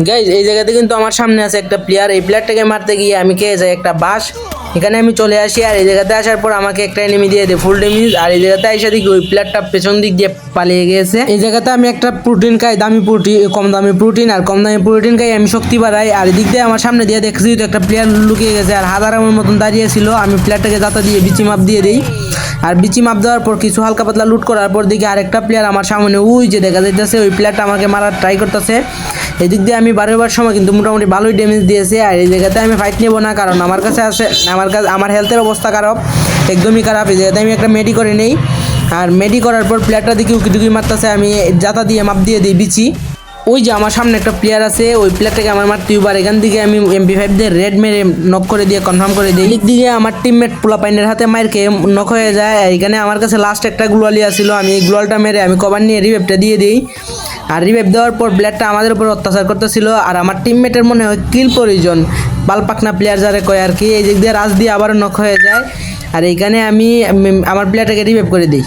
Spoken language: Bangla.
গাইজ এই জায়গাতে কিন্তু আমার সামনে আছে একটা প্লেয়ার। এই প্লেয়ারটাকে মারতে গিয়ে আমি খেয়ে যাই একটা বাস। এখানে আমি চলে আসি, আর এই জায়গাতে আসার পর আমাকে একটা এনিমি দিয়ে দেয় ফুল ড্যামেজ। আর এই জায়গাতে এসে দেখি ওই প্লেয়ারটা পেছন দিক দিয়ে পালিয়ে গিয়েছে। এই জায়গাতে আমি একটা প্রোটিন খাই, দামি প্রোটিন, কম দামি প্রোটিন। আর কম দামি প্রোটিন খাই আমি শক্তি বাড়াই। আর এদিক দিয়ে আমার সামনে দিয়ে দেখছি তো একটা প্লেয়ার লুকিয়ে গেছে আর হাজারের মতন দাঁড়িয়ে ছিল। আমি প্লেয়ারটাকে যাতা দিয়ে বিচি মাপ দিয়ে দিই। আর বিচি মাপ দেওয়ার পর কিছু হালকা পাতলা লুট করার পর দিকে আরেকটা প্লেয়ার আমার সামনে ওই যে দেখা যাইতেছে, ওই প্লেয়ারটা আমাকে মারার ট্রাই করতেছে। এদিক দিয়ে আমি বারবার সময় কিন্তু মোটামুটি ভালোই ড্যামেজ দিয়েছে। আর এই জায়গাতে আমি ফাইট নেবো না, কারণ আমার কাছে আছে, আমার হেলথের অবস্থা খারাপ, একদমই খারাপ। এই জায়গাতে আমি একটা মেডি করে নেই। আর মেডি করার পর প্লেয়ারটা দিকে উকি টুকি মারতেছে, আমি জাতা দিয়ে মাপ দিয়ে দিই বিচি। ওই যে আমার সামনে একটা প্লেয়ার আছে, ওই প্লেয়ারটাকে আমার মারতে এবার এখান থেকে আমি MP5 দিয়ে রেড মেরে নক করে দিয়ে কনফার্ম করে দিই। এদিক দিকে আমার টিমমেট পোলাপাইনের হাতে মার খেয়ে নক হয়ে যায়। এখানে আমার কাছে লাস্ট একটা গ্লোয়ালিয়া ছিল, আমি এই গ্লোয়ালটা মেরে আমি কভার নিয়ে রিভাইভটা দিয়ে দিই। আর রিভাইভ দেওয়ার পর ব্লেডটা আমাদের উপর অত্যাচার করতেছিল। আর আমার টিমমেটের মনে হয় কিল প্রয়োজন, বালপাকনা প্লেয়ার যারে কয় আর কি। এই দিক দিয়ে রাজ দিয়ে আবারও নক হয়ে যায়। আর এইখানে আমি আমার প্লেয়ারটাকে রিভাইভ করে দিই।